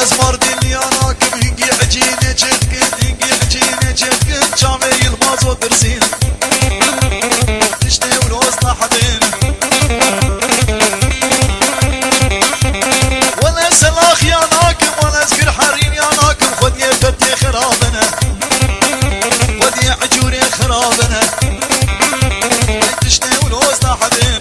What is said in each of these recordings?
از ماردین یاناکم هنگی حجینه چتکن هنگی حجینه چتکن چامه یلماز و درسین تشنه ولوز نحدين ولا سلاخ ياناكم ولا زقر حرين ياناكم خذ يا فتي خرابنا خذ يا عجوري خرابنا تشنه ولوز نحدين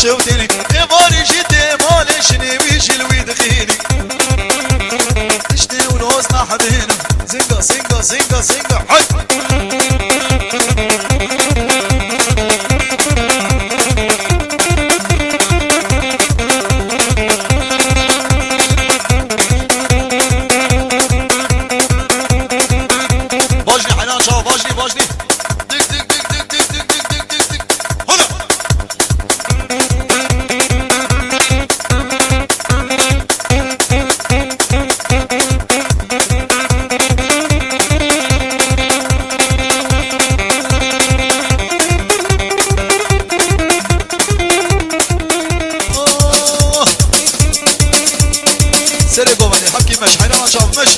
شوتني يبالي جدي مالي شني بيش الويد خيني تشتي ولوز نحدين زنقة زنقة زنقة زنقة حي باجني حنان شاو باجني باجني سري قومني حكي مش حيران شاف مش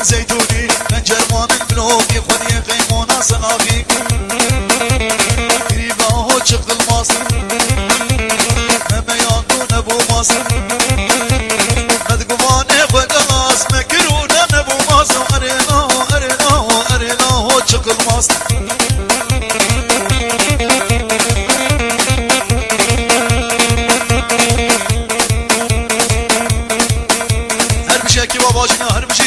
زيتوني من جرمان بلوكي خدي قيمونا صنافي قريبا هو شغل مصر ما ياندون ابو مصر مدقواني خدلاس مكرونا ابو مصر ارينا ارينا ارينا هو شغل مصر هربشي اكي باباجنا هربشي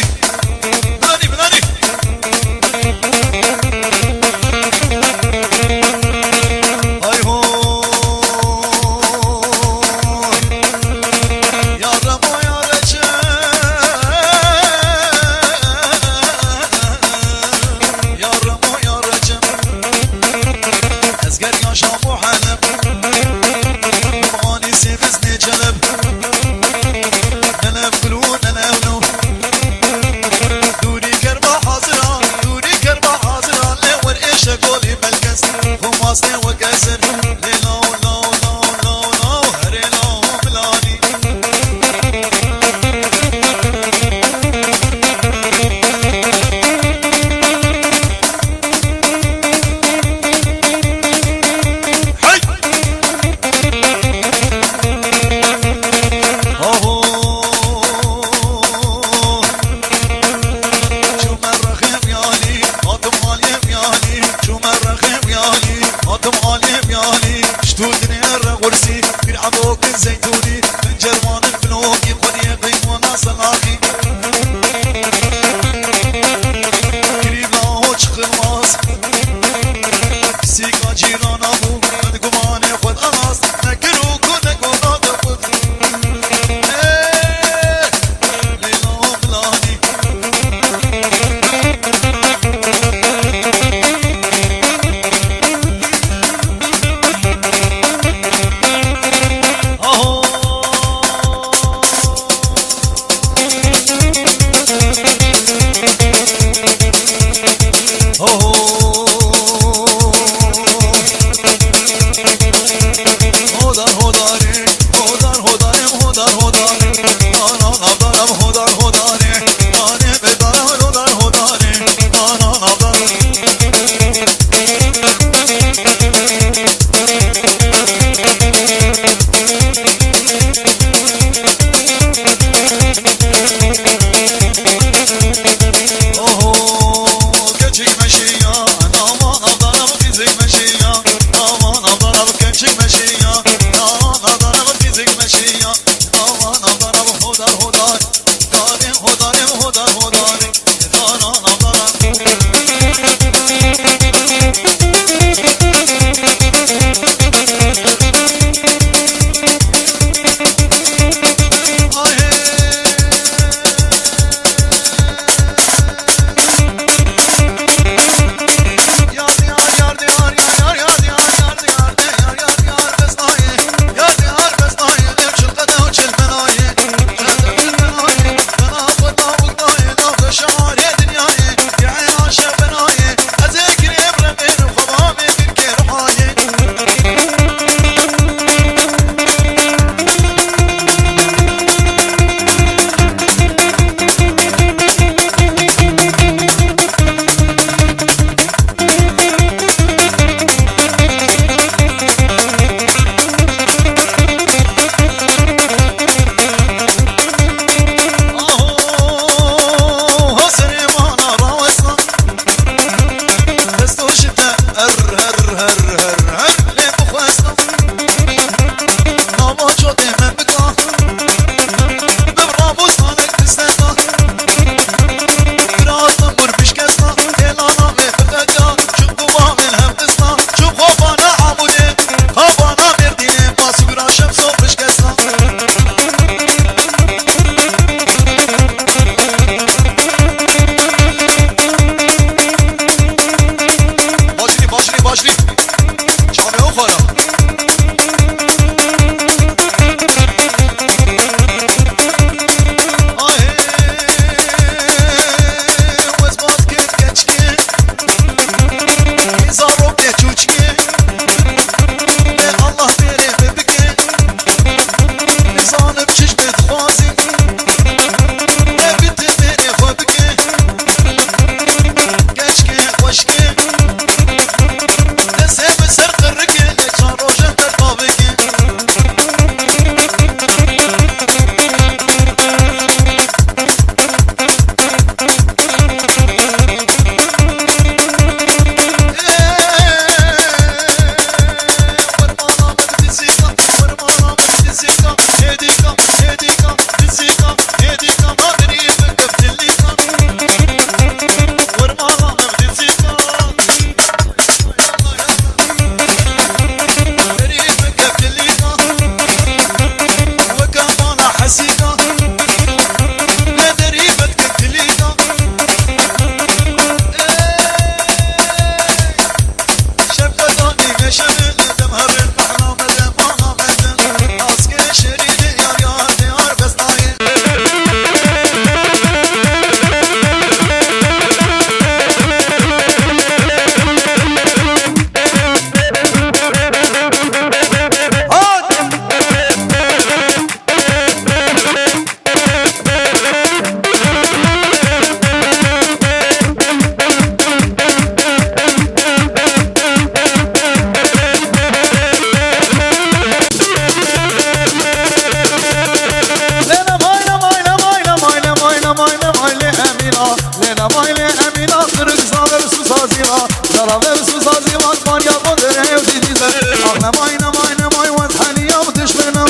Lena maile emina kırık zaver susaziva Zaraver susaziva var ya kodur evdi dize Ahne mayne mayne may vat hani yav düşmenem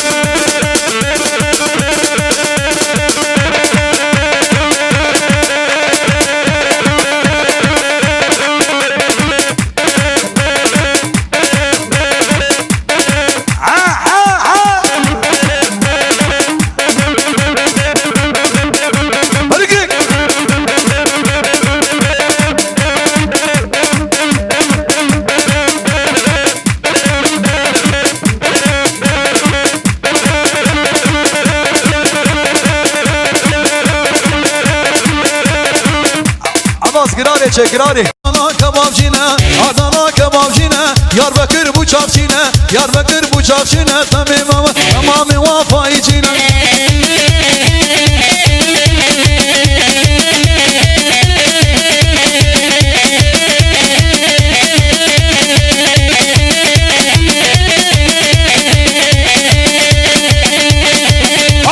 Çekirari Adana kebapçine, Adana kebapçine Diyarbakır bıçakçine, Diyarbakır bıçakçine Tamamı vafayçine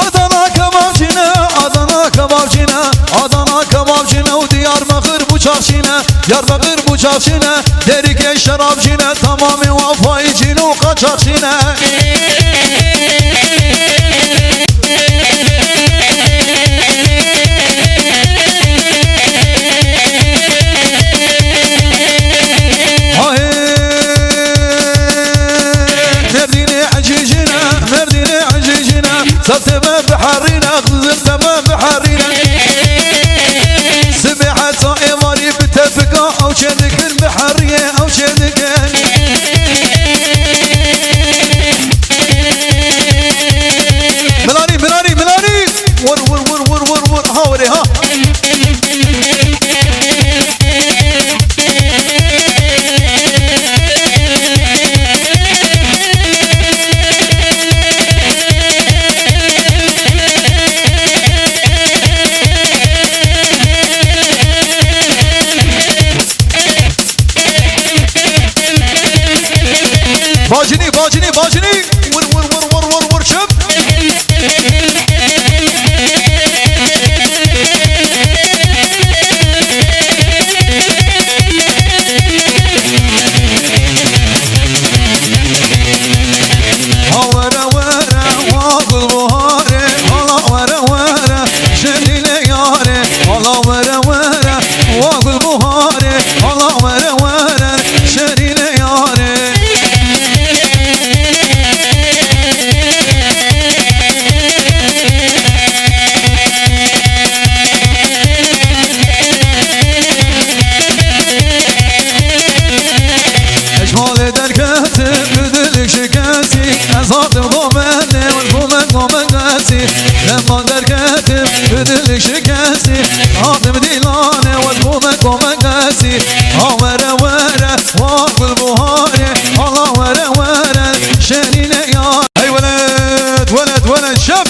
Adana kebapçine, Adana kebapçine Adana kebapçine o Diyarbakır bıçakçine Diyarbakır bıçakçine Derik şarapçine Tamamı vafayçine o kaçakçine Merdine acicine Merdine acicine Zafteme biharine Zafteme biharine سبحت ايواري بتفقا او شدك البحرية او شدك ملاني ملاني ملاني ور ور ور ور ور ور هاوري ها باجني باجني باجني ور ور ور ور ور ور شب ورا ورا واقل بهاري الله ورا ورا جليل ياري الله ورا ورا واقل بهاري الله ورا ورا جليل ياري Azadım gomene والقومن قومناتي لما دركاتم بدلك شكاتي عاطم ديلاني والقومن قومناتي ورا ورا واقل بهاري الله ورا ورا شاني ليا هاي ولد ولد ولد شب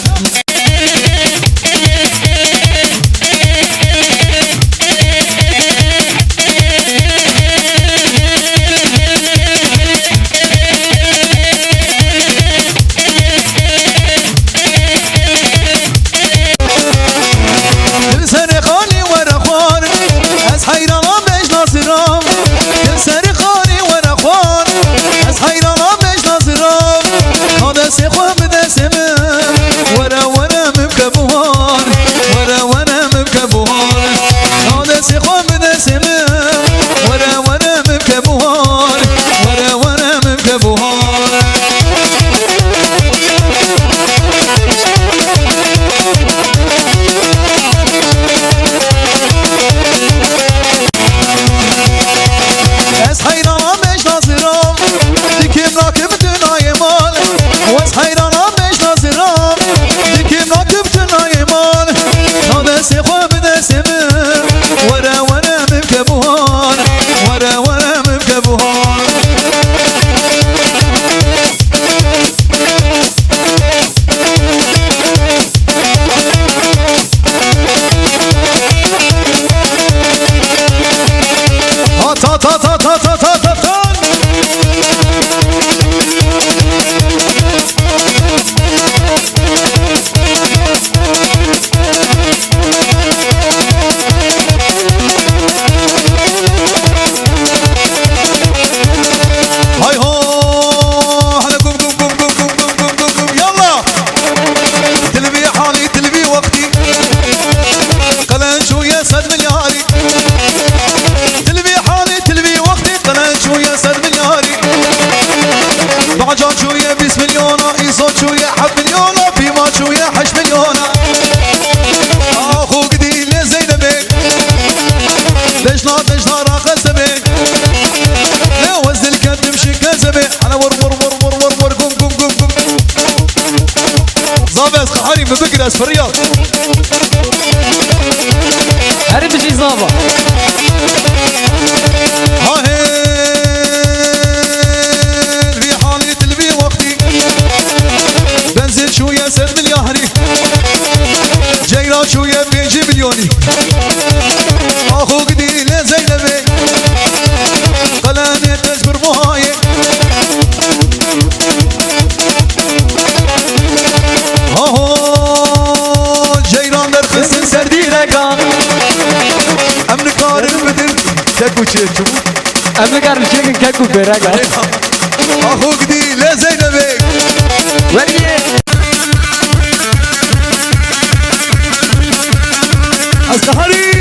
تلبي حالي تلبي وقتي قلت شوية 7 ملياري بعجان شوية 20 مليونة إيصال شوية 1 مليونة فيما شوية 8 مليونة أخوك دي اللي زينبك ليش لا راقة سبك لا وزن الكد تمشي كذبك أنا ور قم زابس خحاري من بكرة أسفريات هاري بشي زابا هاهين في حالي تلبي وقتي بنزل شوية 7 ملياري جيران شوية 5 مليوني أخوك دي لزينبي قلاني تجبر مهاي أهو جيران درخص سردينك أمن كارن بدل تكو تشيرشو أمي كارن شيكن كاكو بيراغا أخوك دي لزينبي وريه أصدهاري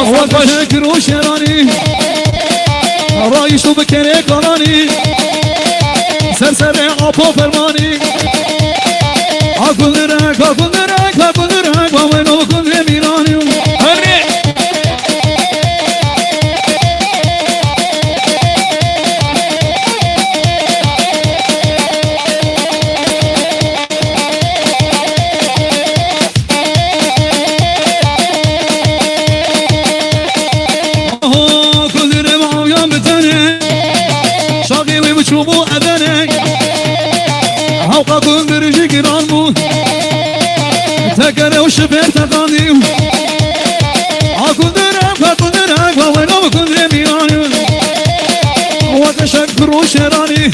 وفشك روشراني رايش وبكري قراني سرسري عطو فرماني اكل درك اكل درك اكل درك ووينو كل يميناني هري شوفوا أذنك هوقا كندر جيكران مو تكره وشفر تقاضي كندرك ووينو كندر ميراني وتشكر وشراني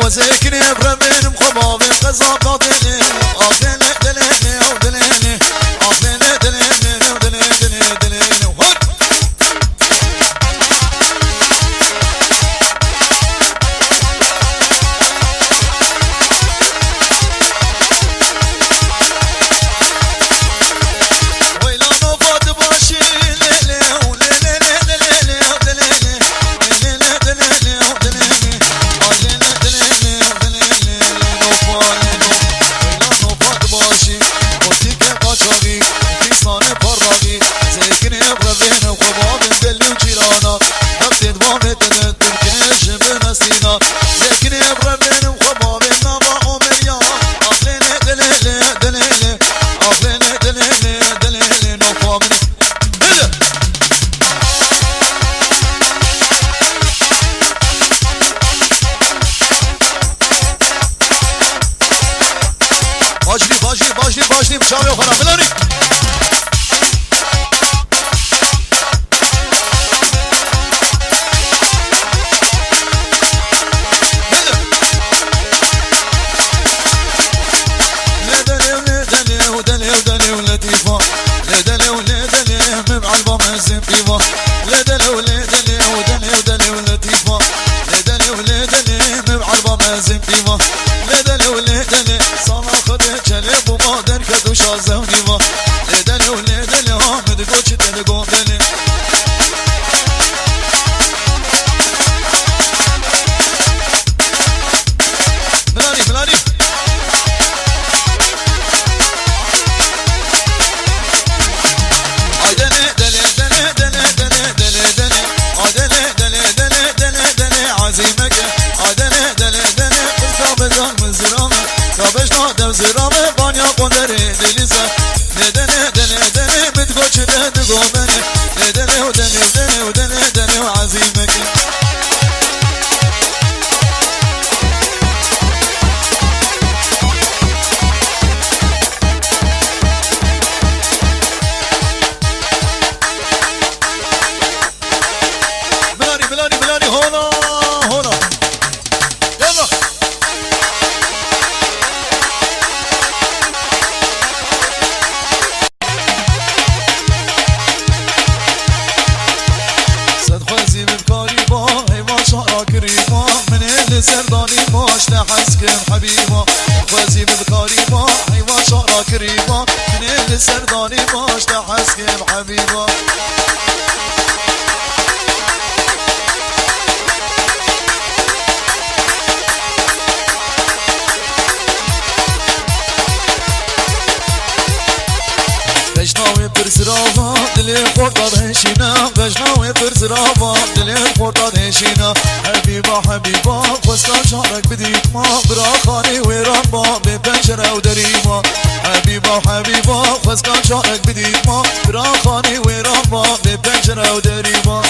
وزيكني بربين مخباب قصاب باطني أغلي دليني ودليني أغلي دليني ودليني دليني وهد ويلا نفض باشي ليلي وليلي دليني ودليني ليلي دليني ودليني باجلي بشاوي وخرا بلاري زرامه بانیا قندره دلیزه ندنه دنه دنه بتگوچ ده دگومنه ندنه و دنه دنه و دنه دنه و عظیمه بلانی هونا يلا سرداني باش لحسكم حبيبا خوزي بذكاريبا حيوا شعرا كريبا من اللي سرداني باش لحسكم حبيبا بجناوی پرسراوا دلی خورد هشینا بجناوی پرسراوا دلی خورد هشینا حبیبا حبیبا خواستم شارک بدید ما برا خانه ویران با به پنجره و دریما حبیبا حبیبا خواستم شارک بدید ما برا خانه ویران با به پنجره و دریما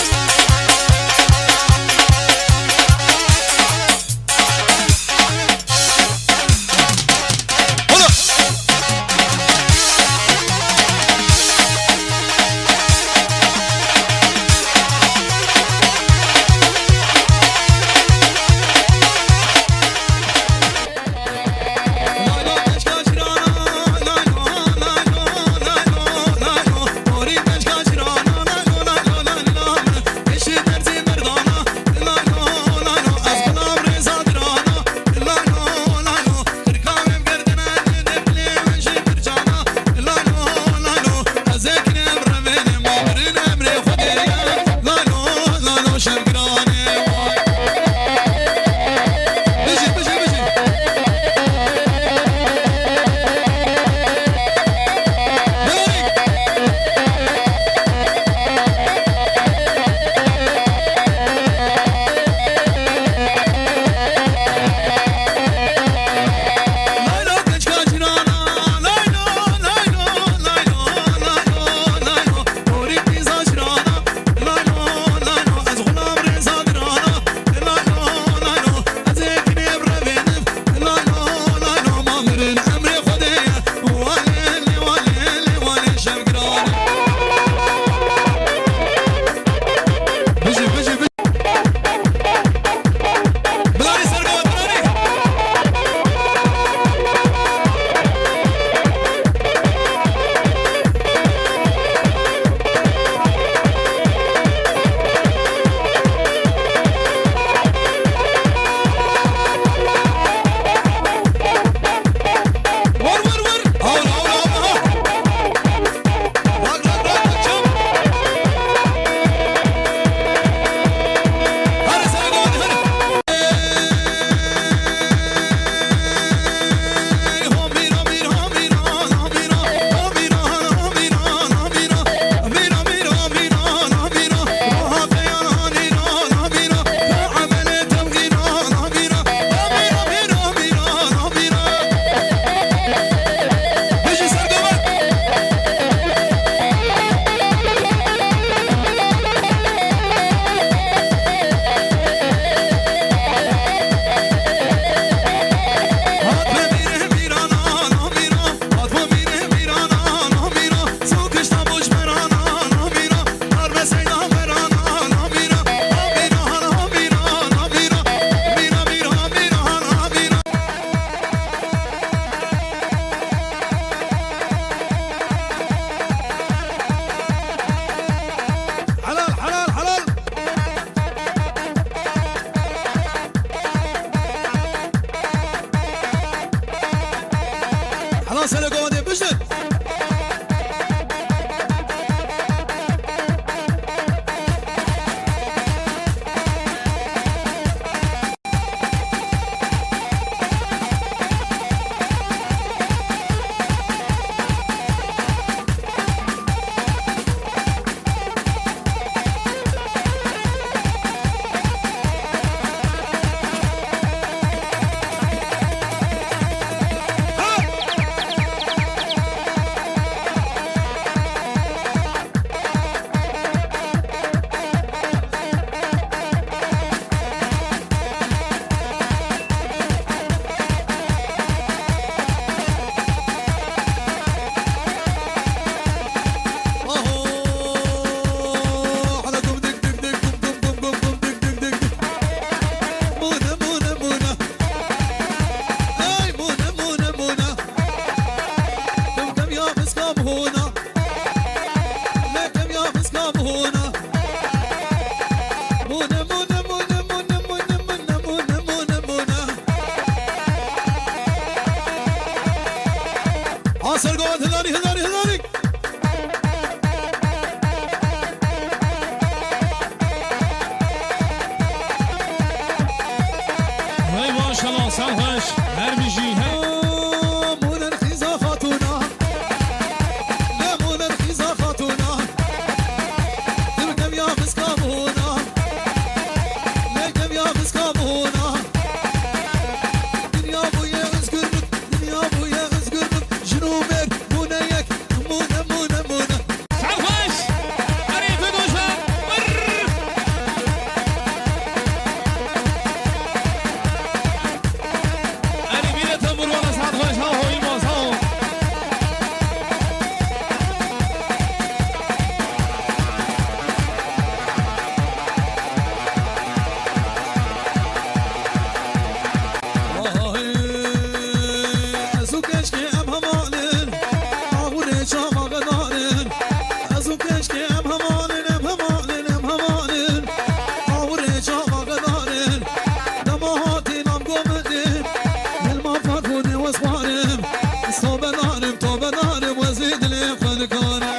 بکنه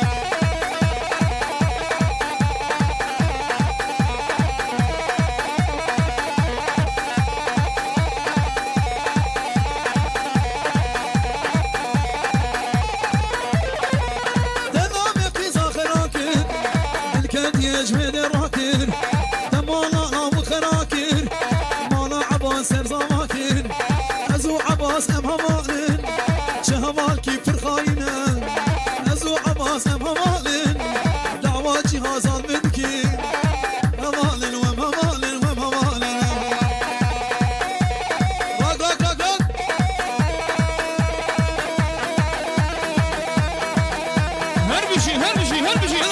يجمد الراكر تمالا نام خراكر مالا عباس سرزاكر ازو عباس ام همالن شهوال كيف فرخاينه ازو عباس ام همالن دعوة جهازات منكي همالن وم همالن وم همالن راك راك راك راك هربشي هربشي هربشي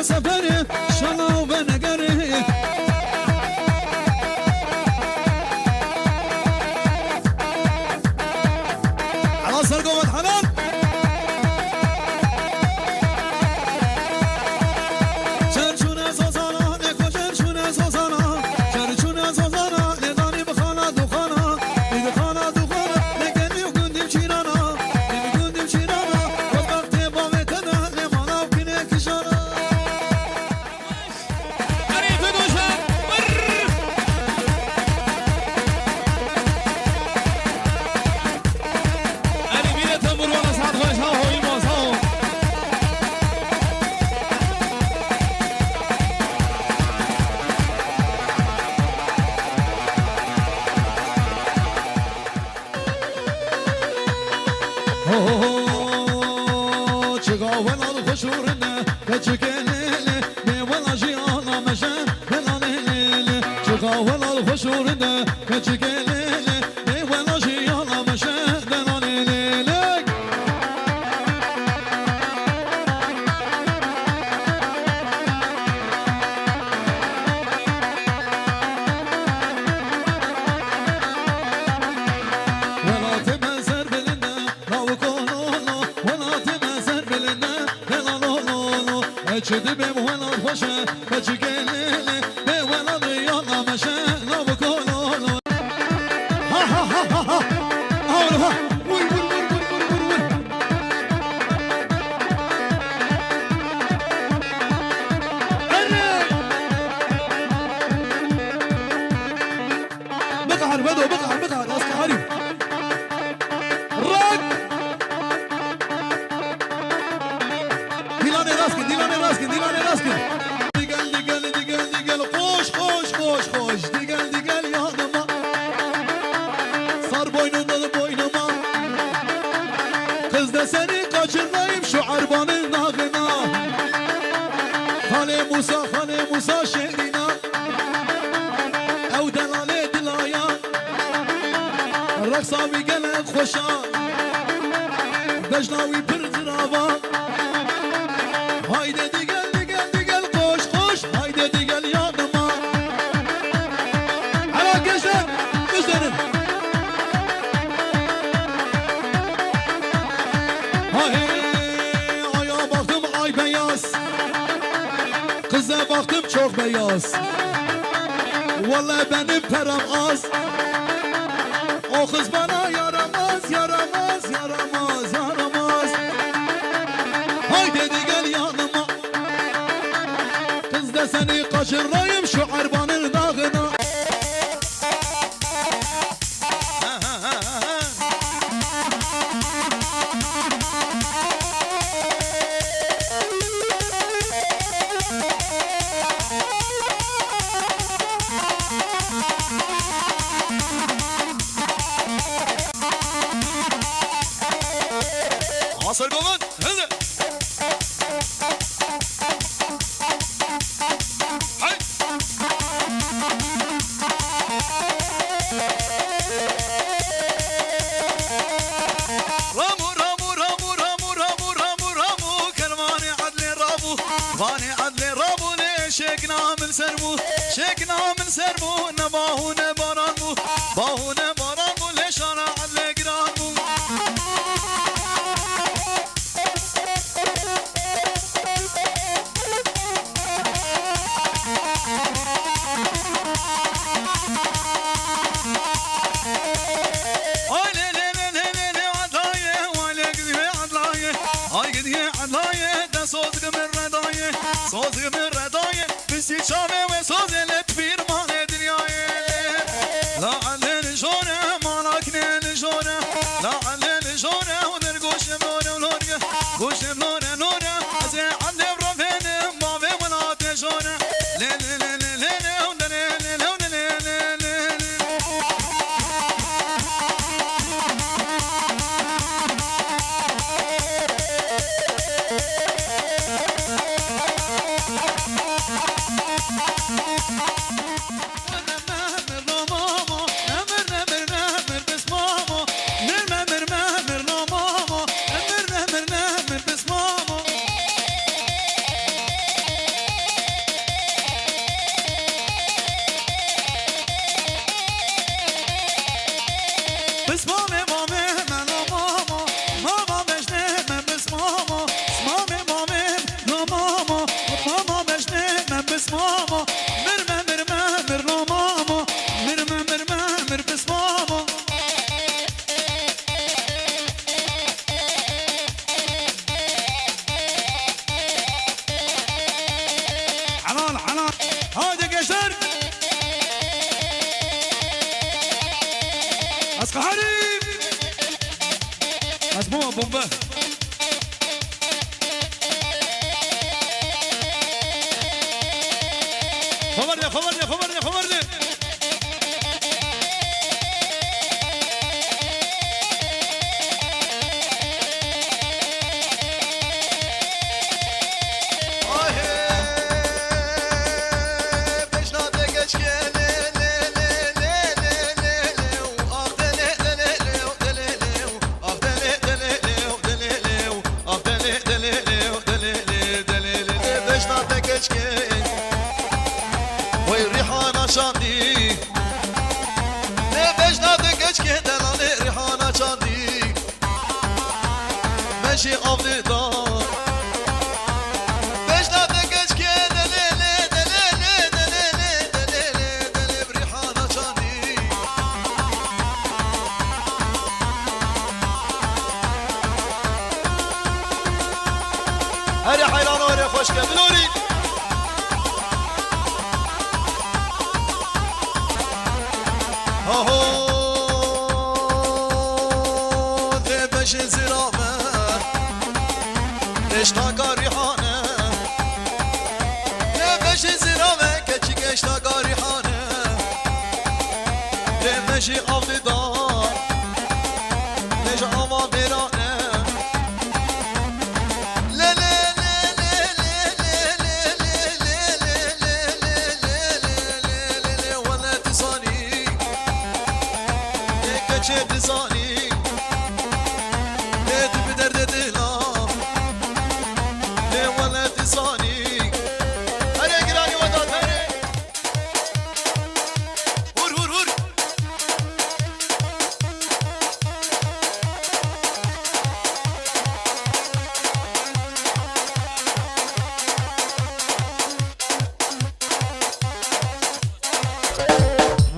سفره شلا و بنگره على سرقوة حنان شرشونه سوزانا نکو شرشونه سوزانا شرشونه سوزانا ندانی بخانا دخانا بدخانا دخانا نگنی و گندیم چیرانا نمی گندیم چیرانا خود وقتی با متنا نمانا و کنه کشانا چگاولا خوشورنه کچکلیله میولا جیانا مشه بلانیله چگاولا خوشورنه کچکلیله میولا جیانا مشه بلانیله ولا تمزر بلنا لو كونو ولا تمزر بلنا اچدی بیم ولا خوشه بچگلیله به ولا دیانا مشه لو کولو ها ها ها ها ها ها وی وی وی وی وی بقعر بدو بقعر اسكاري دیلانه راسکن دیگل خوش دیگل یادما سر boynuma kız da seni kaçırmayayım şu arbanın nağına Hale Musa şehrina ev delale dilaya raksa vi gelen خوشا Dejnavi pır zırava haydi digel koş haydi digel yanıma Hala gençler gösterin Aya baktım ay beyaz Kıza baktım çok beyaz Vallahi benim param az O kız bana yaramaz Haydi gel yanıma Kız da seni kaçırayım şu arbanın dağına Asır kolun hızlı Hay Ramu Kermani adli Ramu واني عدل رابوني شكنا من سرمو شكنا من سرمو نباهونا برامو باهونا برامو ليش انا عدل قرامو صوت من ردايه صوت من ردايه بسي شامي وصوت الكبير مال دنياي لا علن جونا ما راكن جونا لا علن جونا ونرقوش ملونا ولورقه قوش ملونا لونا زي عند برفين ما في ولا تجونا لين لين لين بومبا خبرني خبرني خبرني خبرني ماشي أفضل دار باش نعطيكش كده ليلي دليلي دليلي دليلي دليلي بريحانة شاني هري حيران وري خوشكة بلوري هو ده باش زرافة اشتاق ريحانه لمشي زرامه كتشك اشتاق ريحانه لمشي افضي دار ليش اما بيرانه لا لا لا لا لا لا لا لا لا لا ولا تصاني كتشي تصاني تبدر ددلا ولا تصاني هري قراني وداد هري هور هور هور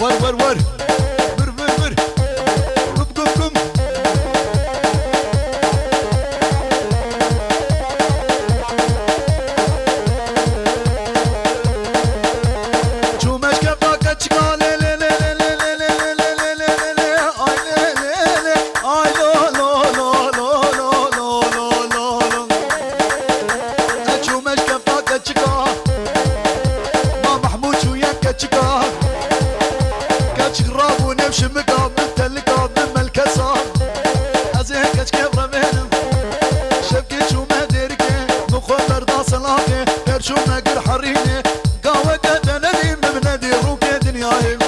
ور ور ور ور ور ور قم قم قم شو نقر حريني قاوة ندي من نادي روكي دنياي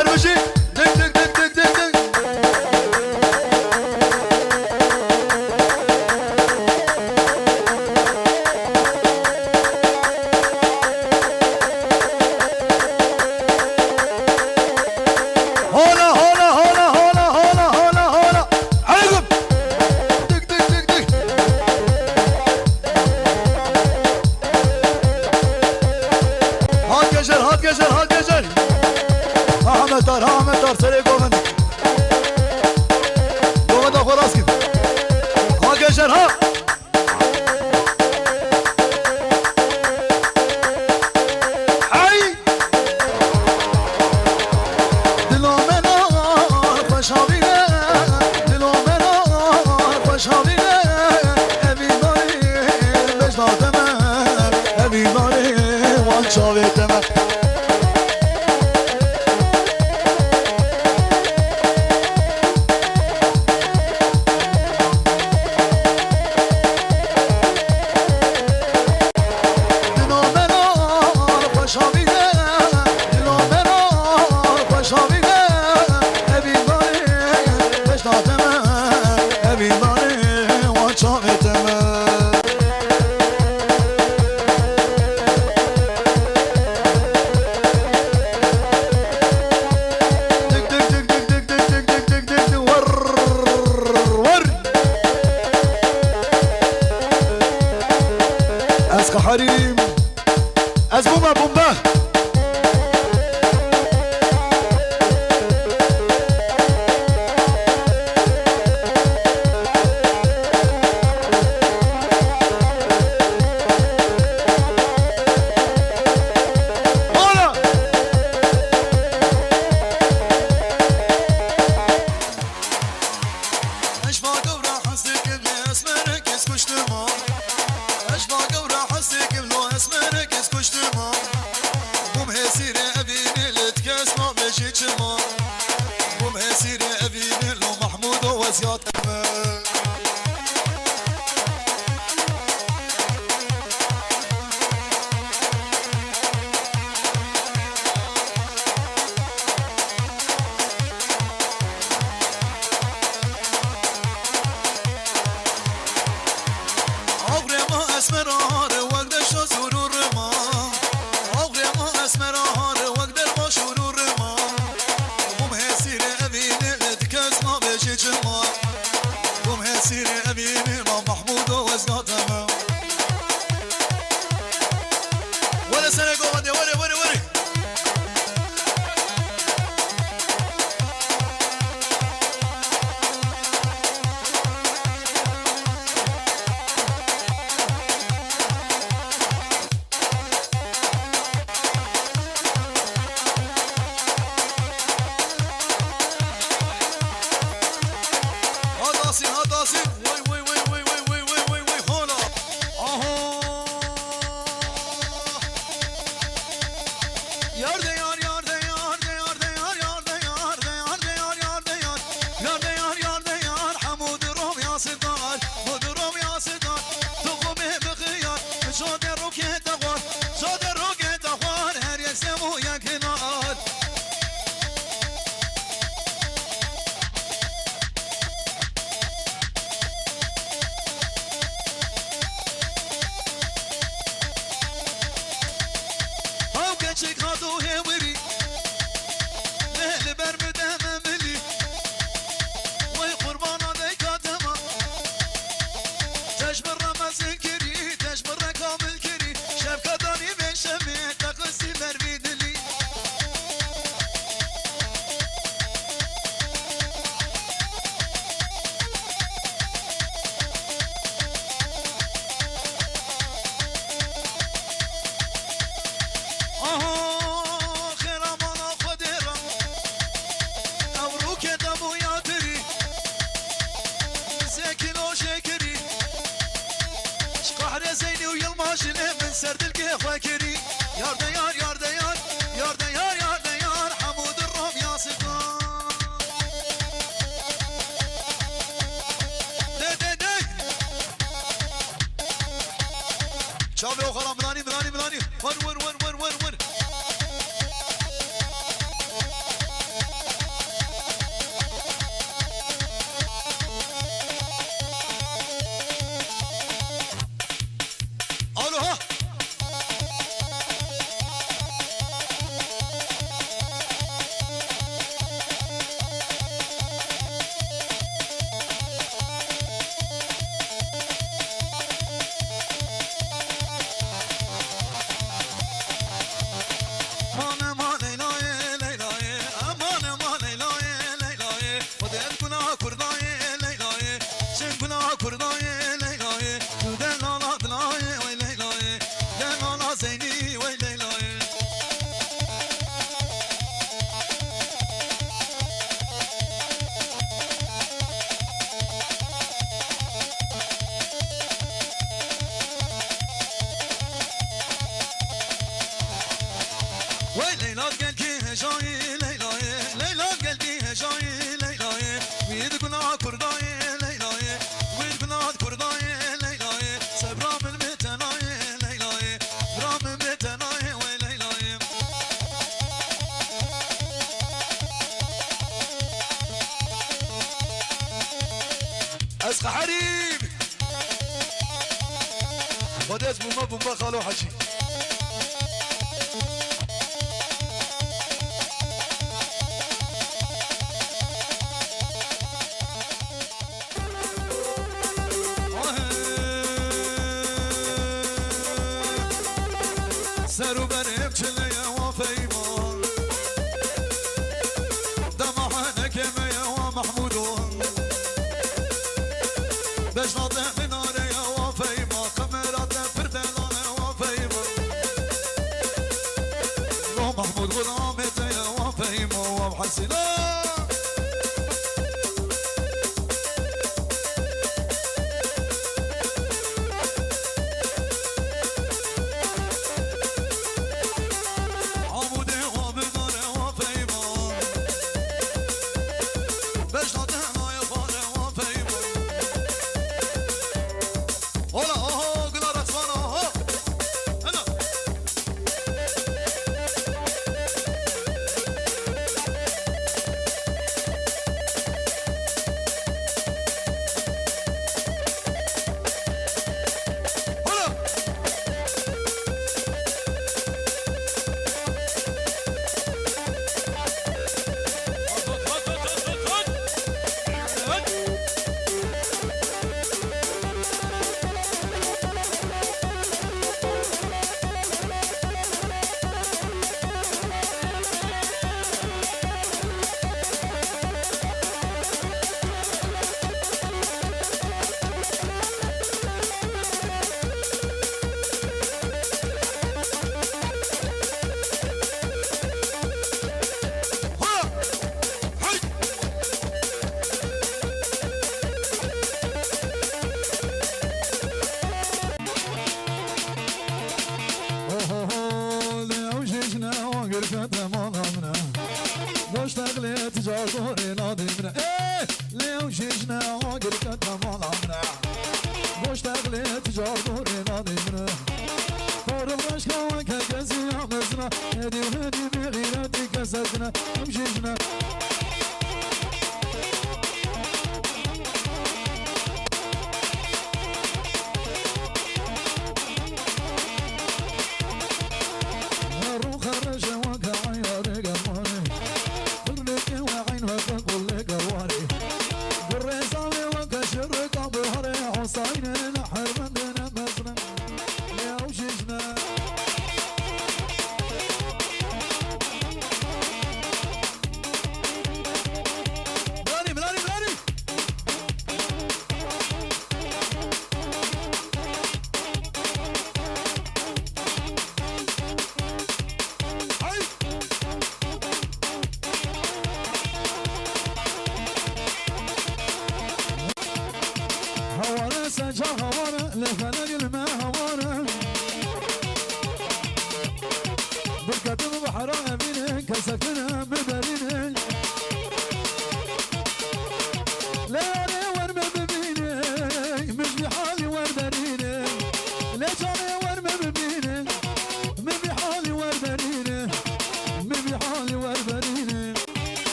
ارمشي دق دق دق دق دق دق از حريم از بومه بومه از حريم وديت بومه بومه خالو حجي سرو بریم چلیه و فیمان دمحنه کمیه و محمودون بشناده مناره و فیمان کمرات پردلانه و فیمان و محمود غلامته و فیمان و حسینه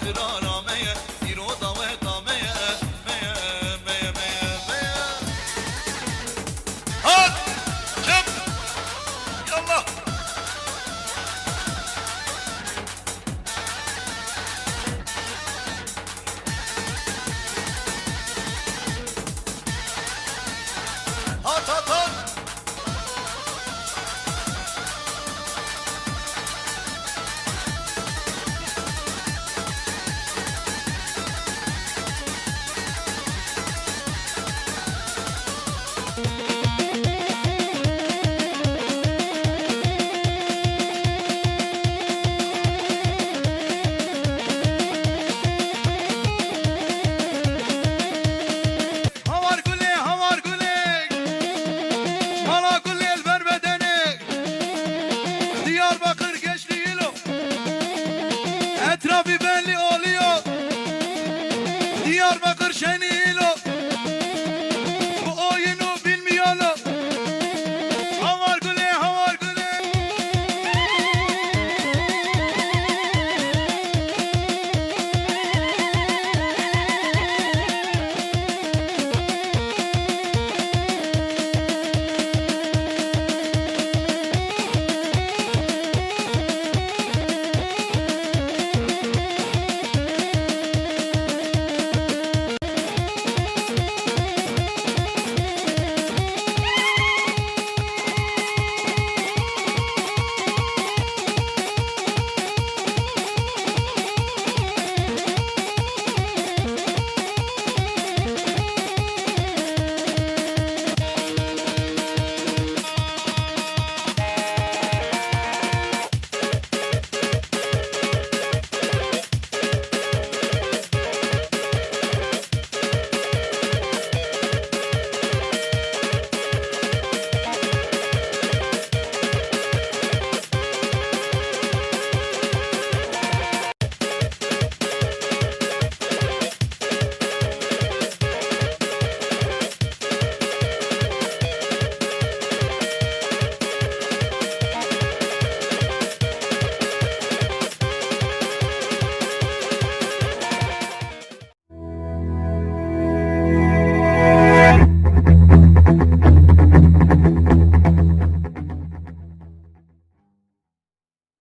Kırar